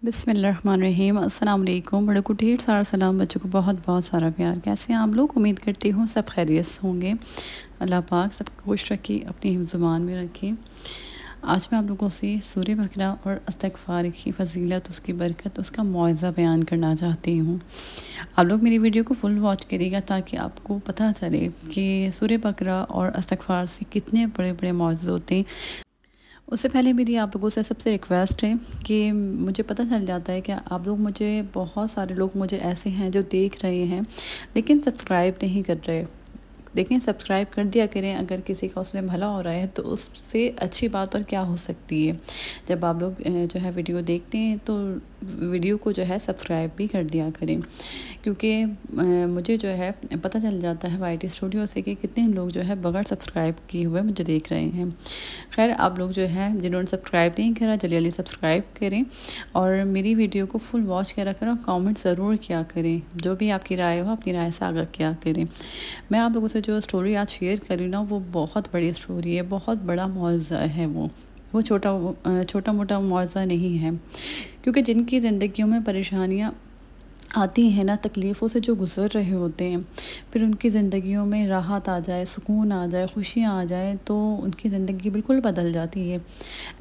बिस्मिल्लाहिर्रहमानिर्रहीम। अस्सलाम वालेकुम। बड़े को ढेर सारा सलाम, बच्चों को बहुत बहुत सारा प्यार। कैसे हैं आप लोग? उम्मीद करती हूँ सब खैरियत से होंगे। अल्लाह पाक सबको खुश रखे, अपनी हिफ्ज़-ए-मान में रखे। आज मैं आप लोगों से सूरह बकरा और इस्तिग़फ़ार की फ़ज़ीलत, उसकी बरकत, उसका मौइज़ा बयान करना चाहती हूँ। आप लोग मेरी वीडियो को फुल वॉच करिएगा ताकि आपको पता चले कि सूरह बकरा और इस्तिग़फ़ार से कितने बड़े बड़े मौइज़े होते हैं। उससे पहले मेरी आप लोगों से सबसे रिक्वेस्ट है कि मुझे पता चल जाता है कि आप लोग बहुत सारे लोग मुझे ऐसे हैं जो देख रहे हैं लेकिन सब्सक्राइब नहीं कर रहे। देखें, सब्सक्राइब कर दिया करें। अगर किसी का उसमें भला हो रहा है तो उससे अच्छी बात और क्या हो सकती है। जब आप लोग जो है वीडियो देखते हैं तो वीडियो को जो है सब्सक्राइब भी कर दिया करें, क्योंकि मुझे जो है पता चल जाता है YT स्टूडियो से कि कितने लोग जो है बगैर सब्सक्राइब किए हुए मुझे देख रहे हैं। खैर, आप लोग जो है जिन्होंने सब्सक्राइब नहीं करा जल्दी जल्दी सब्सक्राइब करें और मेरी वीडियो को फुल वॉच करा करें और कमेंट ज़रूर किया करें। जो भी आपकी राय हो अपनी राय से आगाह किया करें। मैं आप लोगों से जो स्टोरी आज शेयर करी ना, वो बहुत बड़ी स्टोरी है, बहुत बड़ा मौज़ा है। वो छोटा मोटा मौज़ा नहीं है, क्योंकि जिनकी ज़िंदगियों में परेशानियाँ आती हैं ना, तकलीफ़ों से जो गुज़र रहे होते हैं, फिर उनकी ज़िंदगियों में राहत आ जाए, सुकून आ जाए, खुशियाँ आ जाए तो उनकी ज़िंदगी बिल्कुल बदल जाती है।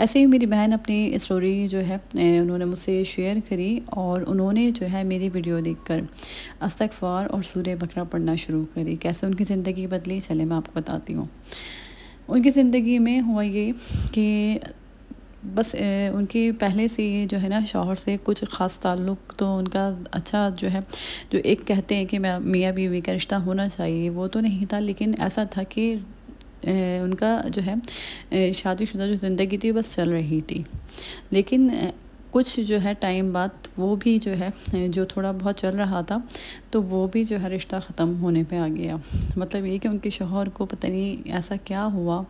ऐसे ही मेरी बहन अपनी स्टोरी जो है उन्होंने मुझसे शेयर करी और उन्होंने जो है मेरी वीडियो देखकर इस्तिग़फ़ार और सूरह बकरा पढ़ना शुरू करी। कैसे उनकी ज़िंदगी बदली, चले मैं आपको बताती हूँ। उनकी ज़िंदगी में हुआ ये कि बस उनकी पहले से ही जो है ना शौहर से कुछ ख़ास ताल्लुक़ तो उनका अच्छा जो है, जो एक कहते हैं कि मियाँ बीवी का रिश्ता होना चाहिए, वो तो नहीं था। लेकिन ऐसा था कि उनका जो है शादीशुदा जो ज़िंदगी थी बस चल रही थी। लेकिन कुछ जो है टाइम बाद वो भी जो है जो थोड़ा बहुत चल रहा था तो वो भी जो है रिश्ता ख़त्म होने पे आ गया। मतलब ये कि उनके शौहर को पता नहीं ऐसा क्या हुआ,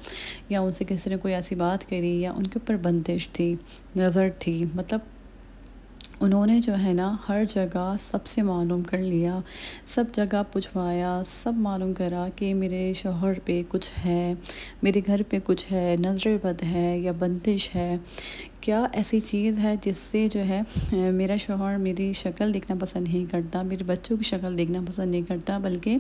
या उनसे किसी ने कोई ऐसी बात करी, या उनके ऊपर बंदिश थी, नज़र थी। मतलब उन्होंने जो है ना हर जगह सबसे मालूम कर लिया, सब जगह पूछवाया, सब मालूम करा कि मेरे शौहर पे कुछ है, मेरे घर पे कुछ है, नज़र बद है या बंदिश है, क्या ऐसी चीज़ है जिससे जो है मेरा शौहर मेरी शक्ल देखना पसंद नहीं करता, मेरे बच्चों की शक्ल देखना पसंद नहीं करता, बल्कि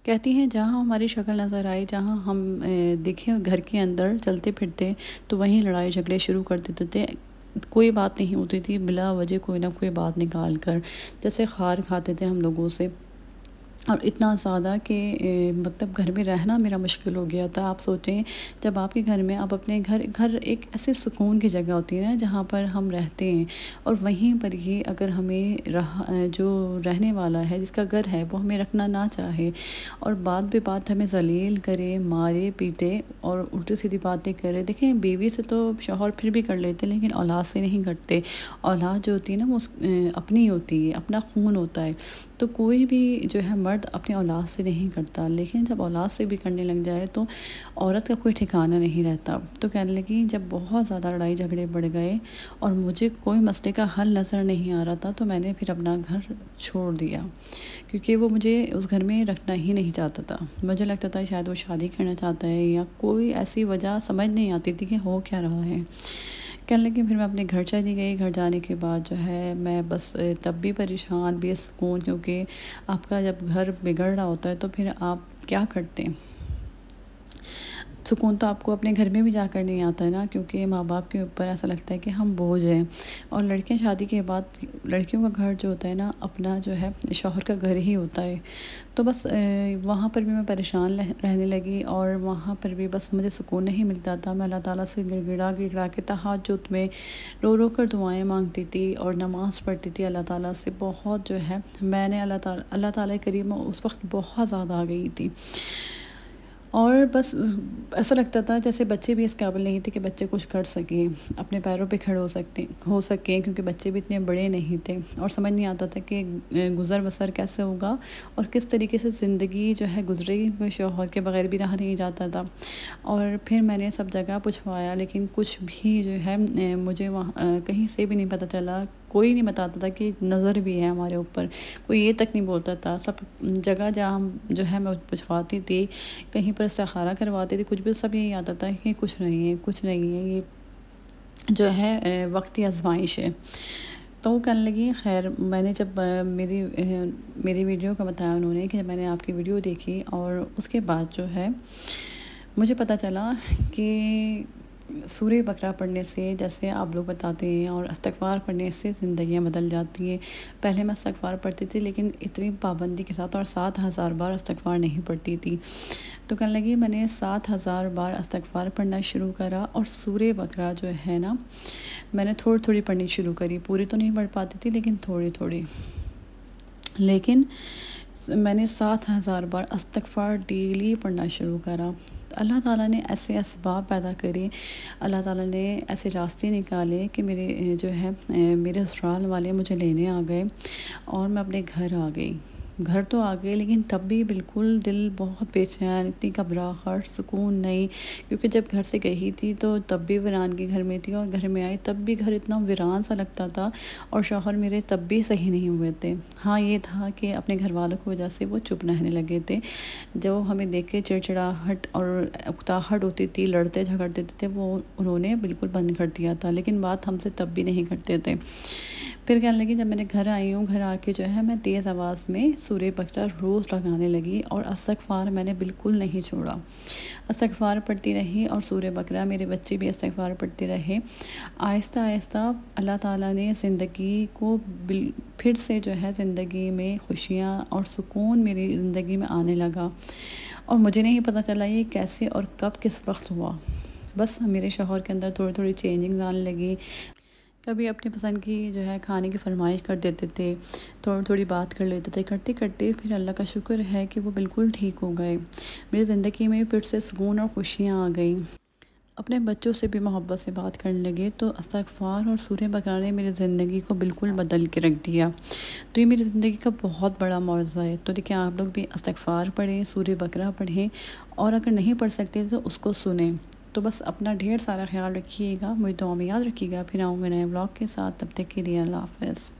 कहती हैं जहाँ हमारी शक्ल नज़र आए, जहाँ हम देखें घर के अंदर चलते फिरते तो वहीं लड़ाई झगड़े शुरू कर देते थे। कोई बात नहीं होती थी, बिला वजह कोई ना कोई बात निकाल कर, जैसे खार खाते थे हम लोगों से। और इतना ज़्यादा कि मतलब घर में रहना मेरा मुश्किल हो गया था। आप सोचें, जब आपके घर में आप अपने घर एक ऐसे सुकून की जगह होती है ना जहाँ पर हम रहते हैं, और वहीं पर ही अगर हमें जो रहने वाला है, जिसका घर है, वो हमें रखना ना चाहे और बात बेबात हमें ज़लील करे, मारे पीटे और उल्टी सीधी बातें करे। देखें, बीवी से तो शौहर फिर भी कर लेते, लेकिन औलाद से नहीं करते। औलाद जो होती है ना वो अपनी होती है, अपना खून होता है। तो कोई भी जो है मर्द अपनी औलाद से नहीं करता, लेकिन जब औलाद से भी करने लग जाए तो औरत का कोई ठिकाना नहीं रहता। तो कहने लगी, जब बहुत ज़्यादा लड़ाई झगड़े बढ़ गए और मुझे कोई मसले का हल नज़र नहीं आ रहा था, तो मैंने फिर अपना घर छोड़ दिया, क्योंकि वो मुझे उस घर में रखना ही नहीं चाहता था। मुझे लगता था शायद वो शादी करना चाहता है, या कोई ऐसी वजह समझ नहीं आती थी कि हो क्या रहा है। कहने लगी, फिर मैं अपने घर चली गई। घर जाने के बाद जो है मैं बस तब भी परेशान, बेसुकून, क्योंकि आपका जब घर बिगड़ रहा होता है तो फिर आप क्या करते हैं। सुकून तो आपको अपने घर में भी जाकर नहीं आता है ना, क्योंकि माँ बाप के ऊपर ऐसा लगता है कि हम बोझ हैं। और लड़कियां शादी के बाद, लड़कियों का घर जो होता है ना, अपना जो है शौहर का घर ही होता है। तो बस वहाँ पर भी मैं परेशान रहने लगी, और वहाँ पर भी बस मुझे सुकून नहीं मिलता था। मैं अल्लाह ताला से गिड़गिड़ा के तहज्जुद में रो कर दुआएं मांगती थी और नमाज़ पढ़ती थी अल्लाह ताला से। बहुत जो है मैंने अल्लाह ताला करीम उस वक्त बहुत ज़्यादा आ गई थी, और बस ऐसा लगता था जैसे बच्चे भी इस काबिल नहीं थे कि बच्चे कुछ कर सकें, अपने पैरों पे खड़े हो सकें, क्योंकि बच्चे भी इतने बड़े नहीं थे। और समझ नहीं आता था कि गुज़र बसर कैसे होगा और किस तरीके से ज़िंदगी जो है गुजरेगी, कोई शौहर के बगैर भी रहा नहीं जाता था। और फिर मैंने सब जगह पूछवाया, लेकिन कुछ भी जो है मुझे वहाँ कहीं से भी नहीं पता चला। कोई नहीं बताता था कि नज़र भी है हमारे ऊपर, कोई ये तक नहीं बोलता था। सब जगह जहाँ जो है मैं पूछवाती थी, कहीं पर इस्तिखारा करवाती थी, कुछ भी, सब यही आता था कि कुछ नहीं है, कुछ नहीं है, ये जो है वक्ती आजमाइश है। तो वो कहने लगी खैर मैंने जब मेरी वीडियो का बताया उन्होंने कि जब मैंने आपकी वीडियो देखी और उसके बाद जो है मुझे पता चला कि सूरह बकरा पढ़ने से, जैसे आप लोग बताते हैं, और इस्तग़फ़ार पढ़ने से ज़िंदगियाँ बदल जाती हैं। पहले मैं इस्तग़फ़ार पढ़ती थी लेकिन इतनी पाबंदी के साथ, और 7,000 बार इस्तग़फ़ार नहीं पढ़ती थी। तो कहने लगी मैंने 7,000 बार इस्तग़फ़ार पढ़ना शुरू करा, और सूरह बकरा जो है ना मैंने थोड़ी थोड़ी पढ़नी शुरू करी। पूरी तो नहीं पढ़ पाती थी लेकिन थोड़ी थोड़ी। लेकिन मैंने 7,000 बार इस्तग़फ़ार डेली पढ़ना शुरू करा। अल्लाह ताला ने ऐसे असबाब पैदा करे, अल्लाह ताला ने ऐसे रास्ते निकाले कि मेरे जो है मेरे ससुराल वाले मुझे लेने आ गए और मैं अपने घर आ गई। घर तो आ गए लेकिन तब भी बिल्कुल दिल बहुत बेचैन, इतनी घबराहट, सुकून नहीं, क्योंकि जब घर से गई थी तो तब भी वीरान के घर में थी, और घर में आई तब भी घर इतना वीरान सा लगता था, और शौहर मेरे तब भी सही नहीं हुए थे। हाँ, ये था कि अपने घर वालों की वजह से वो चुप रहने लगे थे। जब हमें देख के चिड़चिड़ाहट और उकताहट होती थी, लड़ते झगड़ते थे, वो उन्होंने बिल्कुल बंद कर दिया था, लेकिन बात हमसे तब भी नहीं करते थे। फिर कहने लगी जब मैंने घर आई हूँ, घर आके जो है मैं तेज़ आवाज़ में सूरह बकरा रोज़ लगाने लगी, और इस्तग़फ़ार मैंने बिल्कुल नहीं छोड़ा। इस्तग़फ़ार पढ़ती रही और सूरह बकरा, मेरे बच्चे भी इस्तग़फ़ार पढ़ते रहे। आहिस्ता आहिस्ता अल्लाह ताला ने ज़िंदगी को फिर से जो है ज़िंदगी में खुशियाँ और सुकून मेरी ज़िंदगी में आने लगा, और मुझे नहीं पता चला ये कैसे और कब किस वक्त हुआ। बस मेरे शौहर के अंदर थोड़ी थोड़ी चेंजिंग आने लगी। कभी अपनी पसंद की जो है खाने की फरमाइश कर देते थे, थोड़ी थोड़ी बात कर लेते थे, करते करते फिर अल्लाह का शुक्र है कि वो बिल्कुल ठीक हो गए। मेरी ज़िंदगी में फिर से सुकून और खुशियाँ आ गई। अपने बच्चों से भी मोहब्बत से बात करने लगे, तो इस्तग़फ़ार और सूरह बकरा ने मेरी ज़िंदगी को बिल्कुल बदल के रख दिया। तो ये मेरी ज़िंदगी का बहुत बड़ा मौज़ा है। तो देखिए आप लोग भी इस्तग़फ़ार पढ़ें, सूरह बकरा पढ़ें, और अगर नहीं पढ़ सकते तो उसको सुनें। तो बस अपना ढेर सारा ख्याल रखिएगा, मुझे दुआ में याद रखिएगा। फिर आऊँगा नए ब्लॉग के साथ, तब तक के लिए अल्लाह हाफ़िज़।